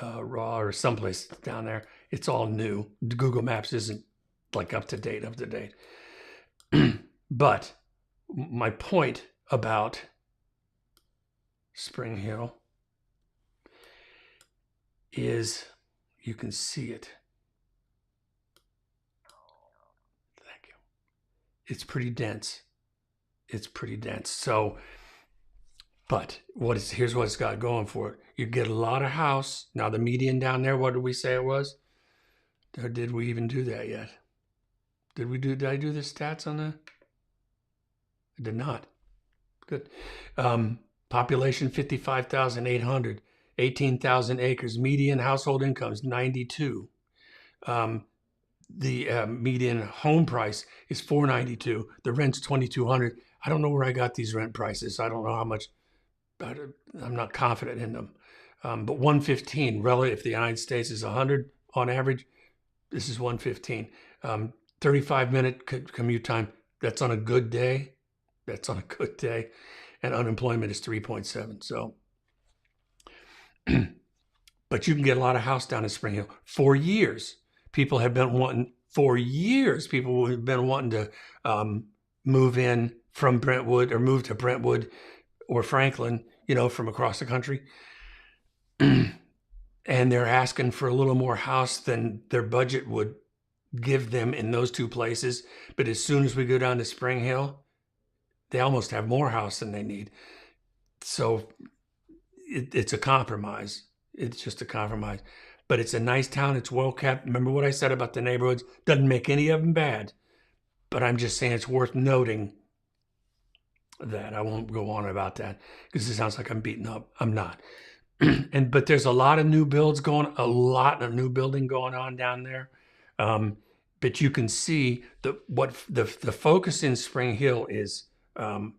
raw or someplace down there. It's all new. Google Maps isn't like up to date. But my point about Spring Hill is you can see it. Thank you. It's pretty dense. So, but here's what it's got going for it. You get a lot of house. Now the median down there, what did we say it was? Or did we even do that yet? Did I do the stats on that? I did not. Good. Population 55,800, 18,000 acres. Median household incomes 92. The median home price is $492. The rent's $2,200. I don't know where I got these rent prices. I don't know how much. I'm not confident in them. But 115 relative, if the United States is 100 on average, this is 115. 35-minute commute time. That's on a good day. And unemployment is 3.7. So, but you can get a lot of house down in Spring Hill. For years, people have been wanting to move in from Brentwood or move to Brentwood or Franklin, from across the country. And they're asking for a little more house than their budget would give them in those two places. But as soon as we go down to Spring Hill, they almost have more house than they need. So it's a compromise. It's just a compromise. But it's a nice town. It's well kept. Remember what I said about the neighborhoods? Doesn't make any of them bad. But I'm just saying it's worth noting that. I won't go on about that because it sounds like I'm beating up. I'm not. But there's a lot of new building going on down there. But you can see the focus in Spring Hill is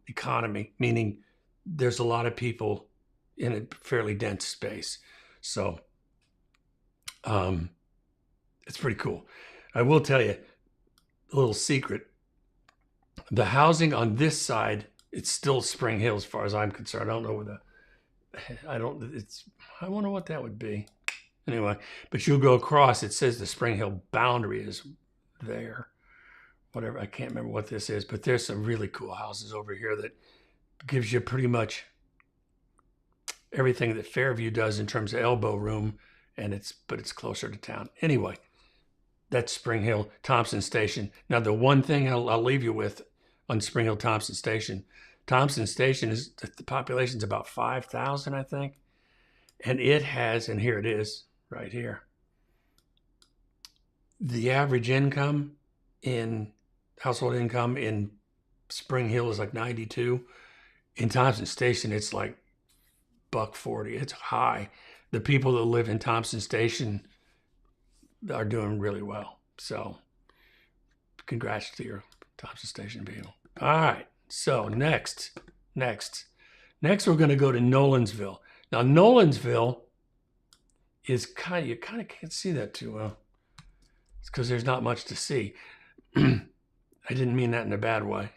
economy, meaning there's a lot of people in a fairly dense space. So it's pretty cool. I will tell you a little secret. The housing on this side, it's still Spring Hill as far as I'm concerned. I don't know I wonder what that would be. Anyway, but you'll go across, it says the Spring Hill boundary is there. Whatever, I can't remember what this is, but there's some really cool houses over here that gives you pretty much everything that Fairview does in terms of elbow room, but it's closer to town. Anyway, that's Spring Hill, Thompson Station. Now, the one thing I'll leave you with on Spring Hill, Thompson Station is the population's about 5,000, I think. And it has, and here it is, right here. The average household income in Spring Hill is like 92. In Thompson Station, it's like $140. It's high. The people that live in Thompson Station are doing really well. So congrats to your Thompson Station people. All right. So next we're going to go to Nolensville. Now, Nolensville is you kind of can't see that too well. It's because there's not much to see. I didn't mean that in a bad way.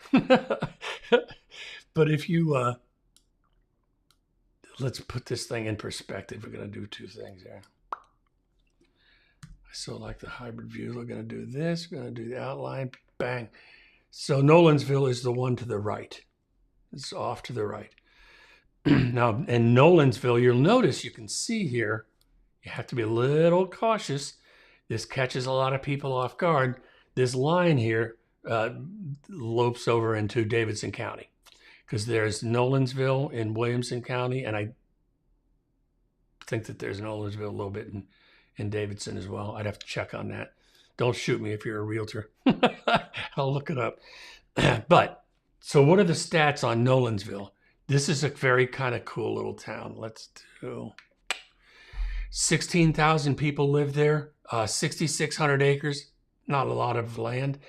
But if you, let's put this thing in perspective. We're going to do two things here. I so like the hybrid view. We're going to do this. We're going to do the outline. Bang. So Nolensville is the one to the right. It's off to the right. Now, in Nolensville, you'll notice, you can see here, you have to be a little cautious. This catches a lot of people off guard. This line here lopes over into Davidson County because there's Nolensville in Williamson County, and I think that there's Nolensville a little bit in Davidson as well. I'd have to check on that. Don't shoot me if you're a realtor. I'll look it up. But, so what are the stats on Nolensville? This is a very kind of cool little town. Let's do 16,000 people live there, 6,600 acres, not a lot of land.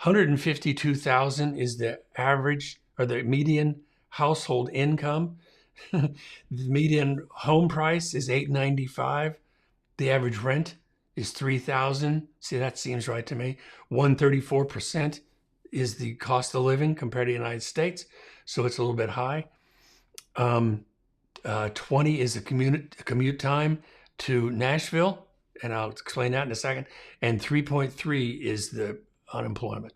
152,000 is the average or the median household income. The median home price is $895. The average rent is $3,000. See, that seems right to me. 134% is the cost of living compared to the United States, so it's a little bit high. 20 is the commute time to Nashville, and I'll explain that in a second. And 3.3 is the unemployment.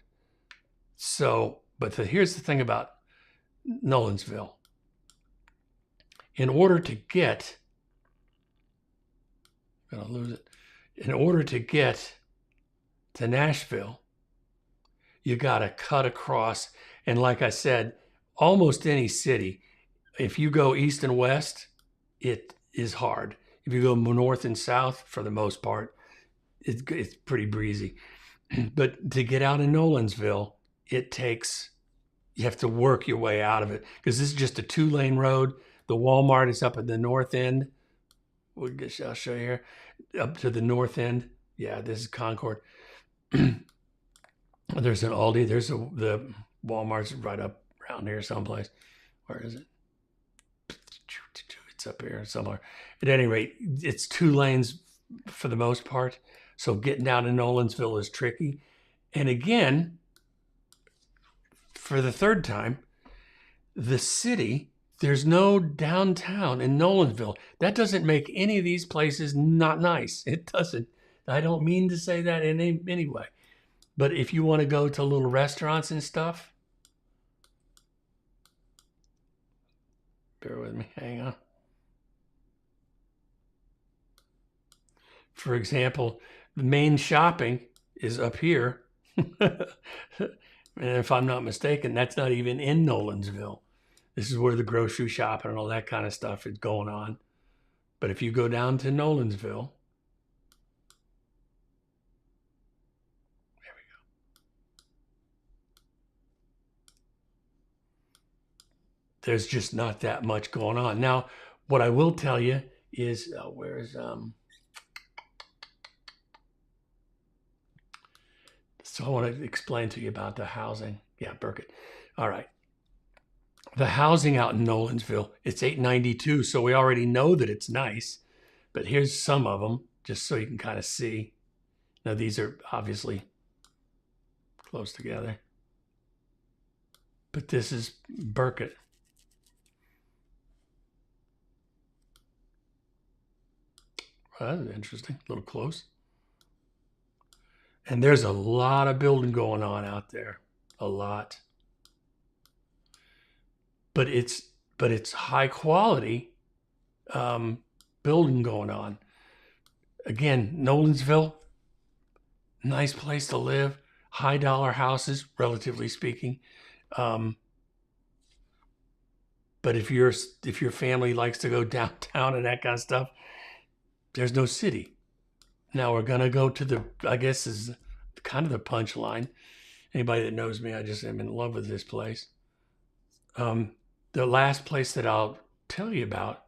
So, but here's the thing about Nolensville. In order to get, I'm gonna lose it. In order to get to Nashville, you gotta cut across. And like I said, almost any city, if you go east and west, it is hard. If you go north and south, for the most part, it's pretty breezy. But to get out of Nolensville, you have to work your way out of it, because this is just a 2-lane road. The Walmart is up at the north end. I'll show you here. Up to the north end. Yeah, this is Concord. There's an Aldi. There's the Walmart's right up around here someplace. Where is it? It's up here somewhere. At any rate, it's 2 lanes for the most part. So getting down to Nolensville is tricky. And again, for the third time, the city, there's no downtown in Nolensville. That doesn't make any of these places not nice. It doesn't. I don't mean to say that in any way. But if you want to go to little restaurants and stuff, bear with me, hang on. For example, the main shopping is up here. And if I'm not mistaken, that's not even in Nolensville. This is where the grocery shopping and all that kind of stuff is going on. But if you go down to Nolensville, there we go. There's just not that much going on. Now, what I will tell you is, so I want to explain to you about the housing. Yeah, Burkett. All right. The housing out in Nolensville, it's $892, so we already know that it's nice. But here's some of them, just so you can kind of see. Now, these are obviously close together. But this is Burkett. Well, that's interesting. A little close. And there's a lot of building going on out there. A lot. But it's high quality building going on. Again, Nolensville, nice place to live, high dollar houses, relatively speaking. But if your family likes to go downtown and that kind of stuff, there's no city. Now we're gonna go to I guess is kind of the punchline. Anybody that knows me, I just am in love with this place. The last place that I'll tell you about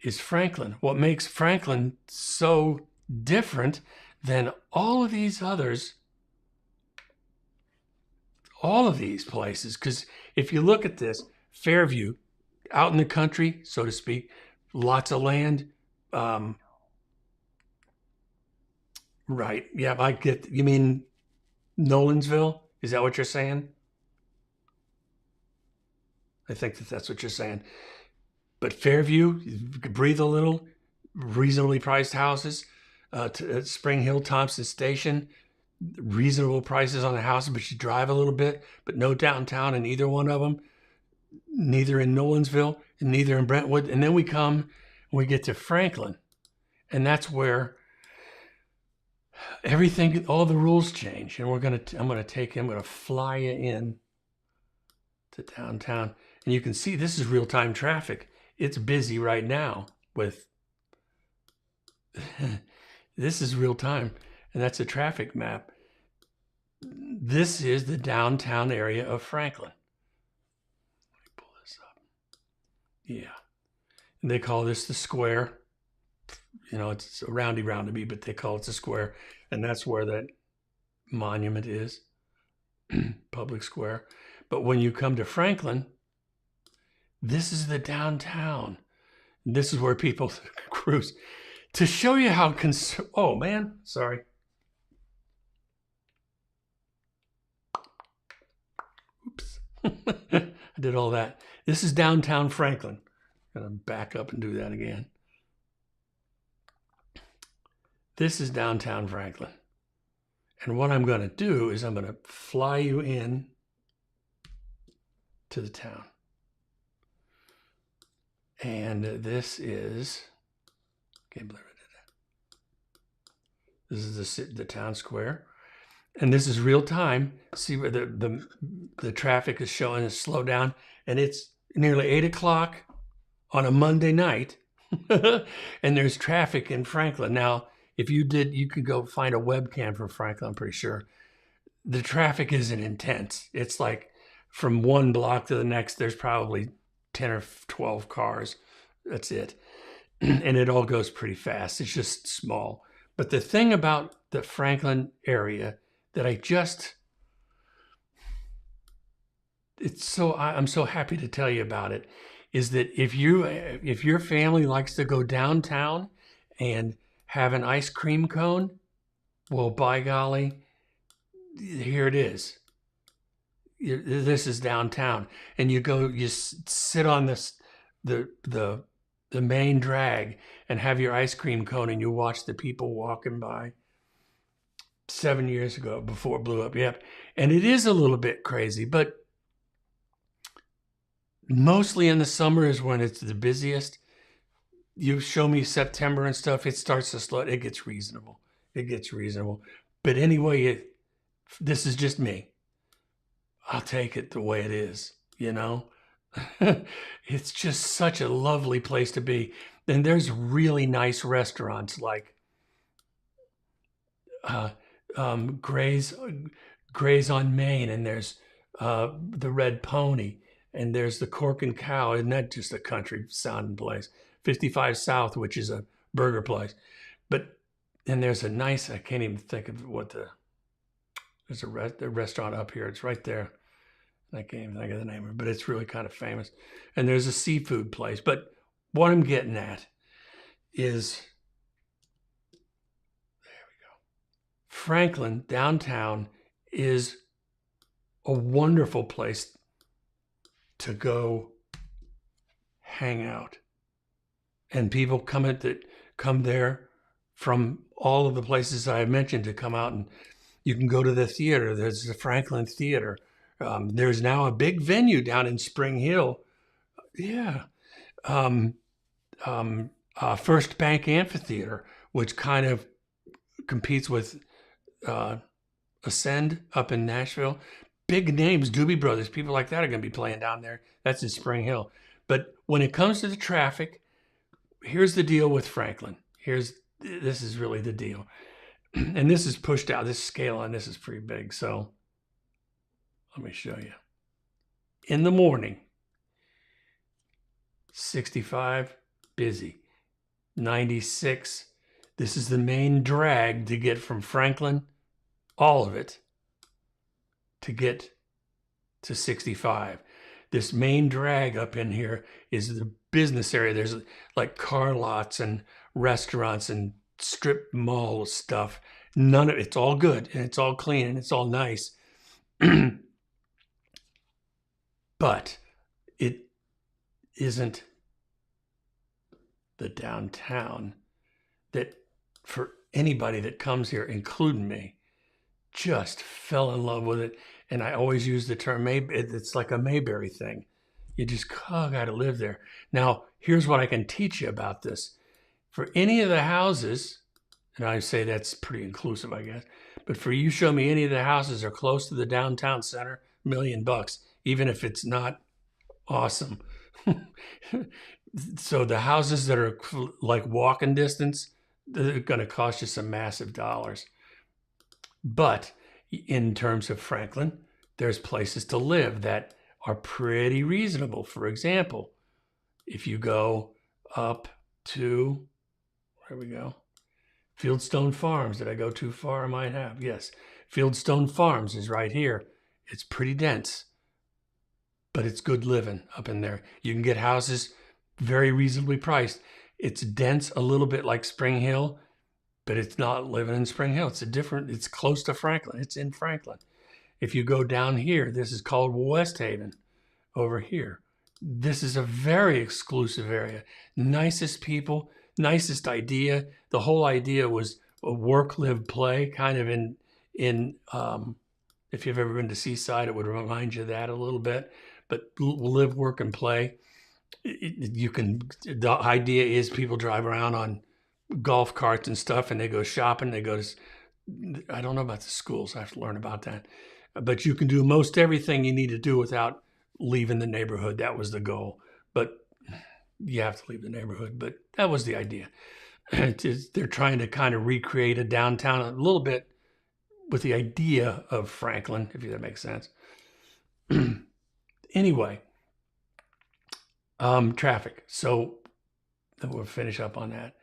is Franklin. What makes Franklin so different than all of these others, all of these places, because if you look at this, Fairview, out in the country, so to speak, lots of land. Right. Yeah, I get. You mean Nolensville? Is that what you're saying? I think that's what you're saying. But Fairview, you could breathe a little, reasonably priced houses. Spring Hill, Thompson Station, reasonable prices on the houses, but you drive a little bit, but no downtown in either one of them. Neither in Nolensville and neither in Brentwood. And then we get to Franklin, and that's where everything, all the rules change. And I'm gonna fly you in to downtown. And you can see this is real-time traffic. It's busy right now with, this is real time. And that's a traffic map. This is the downtown area of Franklin. Let me pull this up. Yeah. And they call this the square. You know, it's a roundy, but they call it the square. And that's where that monument is, public square. But when you come to Franklin, this is the downtown. This is where people cruise. to show you how oh man, sorry. Oops. I did all that. This is downtown Franklin. I'm gonna back up and do that again. This is downtown Franklin. And what I'm gonna do is I'm gonna fly you in to the town. And this is, can't believe I did that. This is the town square. And this is real time. See where the traffic is showing us slow down. And it's nearly 8 o'clock on a Monday night. And there's traffic in Franklin. Now, if you could go find a webcam from Franklin, I'm pretty sure. The traffic isn't intense. It's like from one block to the next, there's probably 10 or 12 cars. That's it. And it all goes pretty fast. It's just small. But the thing about the Franklin area that I'm so happy to tell you about it, is that if your family likes to go downtown and have an ice cream cone, well, by golly, here it is. This is downtown, and you sit on the main drag and have your ice cream cone, and you watch the people walking by. 7 years ago, before it blew up, yep. And it is a little bit crazy, but mostly in the summer is when it's the busiest. You show me September and stuff, it starts to slow. It gets reasonable. But anyway, this is just me. I'll take it the way it is, you know? It's just such a lovely place to be. And there's really nice restaurants like Gray's on Main, and there's the Red Pony, and there's the Cork and Cow. Isn't that just a country sounding place? 55 South, which is a burger place. And there's a nice, I can't even think of there's a restaurant up here. It's right there. I can't even think of the name of it, but it's really kind of famous. And there's a seafood place. But what I'm getting at is, there we go. Franklin, downtown, is a wonderful place to go hang out. And people come there from all of the places I mentioned to come out, and you can go to the theater. There's the Franklin Theater. There's now a big venue down in Spring Hill. Yeah. First Bank Amphitheater, which kind of competes with Ascend up in Nashville. Big names, Doobie Brothers, people like that are going to be playing down there. That's in Spring Hill. But when it comes to the traffic, here's the deal with Franklin. This is really the deal. And this is pushed out. This scale on this is pretty big. So let me show you. In the morning, 65, busy. 96, this is the main drag to get from Franklin, all of it, to get to 65. This main drag up in here is the business area. There's like car lots and restaurants and strip mall stuff. None of it's all good, and it's all clean, and it's all nice. But it isn't the downtown that, for anybody that comes here, including me, just fell in love with it. And I always use the term, it's like a Mayberry thing. You just got to live there. Now, here's what I can teach you about this. For any of the houses, and I say that's pretty inclusive, I guess, but for you, show me any of the houses are close to the downtown center, $1 million, even if it's not awesome. So the houses that are like walking distance, they're going to cost you some massive dollars. But in terms of Franklin, there's places to live that are pretty reasonable. For example, if you go up to, where we go? Fieldstone Farms. Did I go too far? I might have. Yes. Fieldstone Farms is right here. It's pretty dense, but it's good living up in there. You can get houses very reasonably priced. It's dense, a little bit like Spring Hill, but it's not living in Spring Hill. It's close to Franklin. It's in Franklin. If you go down here, this is called West Haven over here. This is a very exclusive area. Nicest people, nicest idea. The whole idea was a work, live, play, kind of in if you've ever been to Seaside, it would remind you of that a little bit. But live, work, and play. The idea is people drive around on golf carts and stuff, and they go shopping. They go to, I don't know about the schools. I have to learn about that. But you can do most everything you need to do without leaving the neighborhood. That was the goal. But you have to leave the neighborhood. But that was the idea. They're trying to kind of recreate a downtown a little bit with the idea of Franklin, if that makes sense. Anyway, traffic. So we'll finish up on that.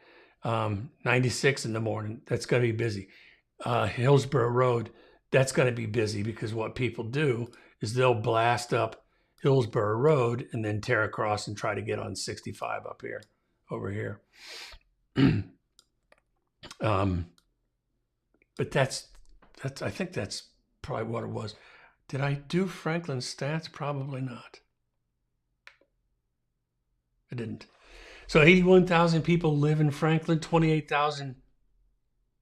96 in the morning, that's going to be busy. Hillsborough Road, that's going to be busy because what people do is they'll blast up Hillsborough Road and then tear across and try to get on 65 up here, over here. But I think that's probably what it was. Did I do Franklin stats? Probably not. I didn't. So 81,000 people live in Franklin, 28,000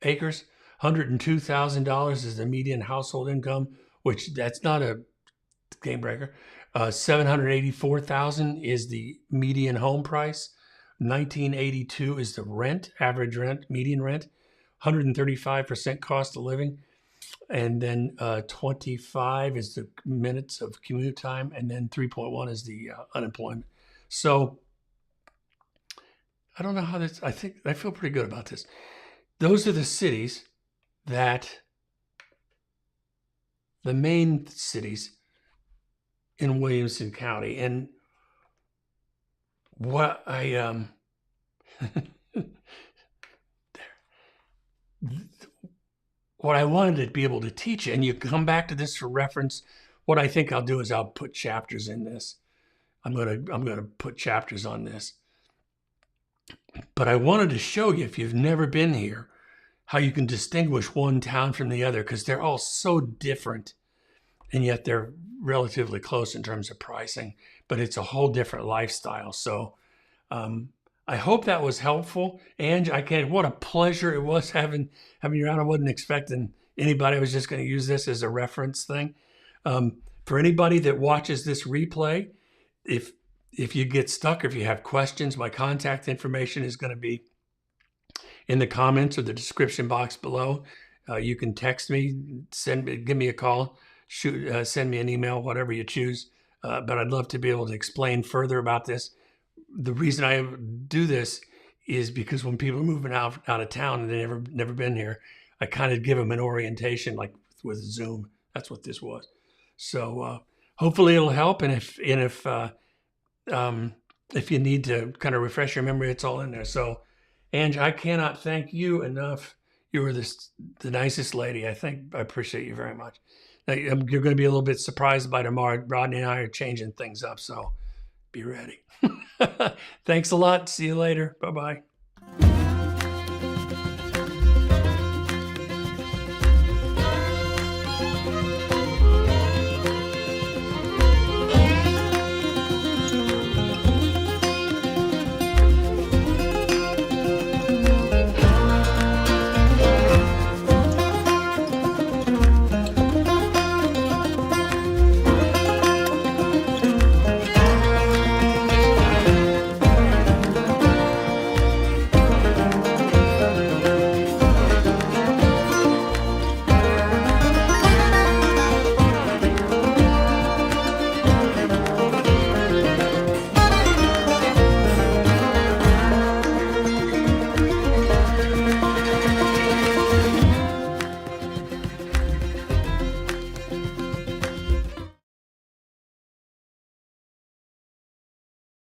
acres, $102,000 is the median household income, which that's not a game breaker. 784,000 is the median home price. 1982 is the rent, average rent, median rent. 135% cost of living. And then 25 is the minutes of commute time. And then 3.1 is the unemployment. So I don't know how this, I feel pretty good about this. Those are the cities that, the main cities in Williamson County. And what what I wanted to be able to teach you, and you come back to this for reference. What I think I'll do is I'll put chapters in this. I'm gonna put chapters on this. But I wanted to show you, if you've never been here, how you can distinguish one town from the other, because they're all so different, and yet they're relatively close in terms of pricing, but it's a whole different lifestyle. So I hope that was helpful. Ange, what a pleasure it was having you around. I wasn't expecting anybody. I was just going to use this as a reference thing. For anybody that watches this replay, if you get stuck, or if you have questions, my contact information is going to be in the comments or the description box below. You can text me, give me a call, send me an email, whatever you choose. But I'd love to be able to explain further about this. The reason I do this is because when people are moving out of town and they've never been here, I kind of give them an orientation, like with Zoom. That's what this was. So hopefully it'll help. And if you need to kind of refresh your memory, it's all in there. So, Ange, I cannot thank you enough. You were the nicest lady. I appreciate you very much. Now, you're going to be a little bit surprised by tomorrow. Rodney and I are changing things up, so be ready. Thanks a lot. See you later. Bye-bye.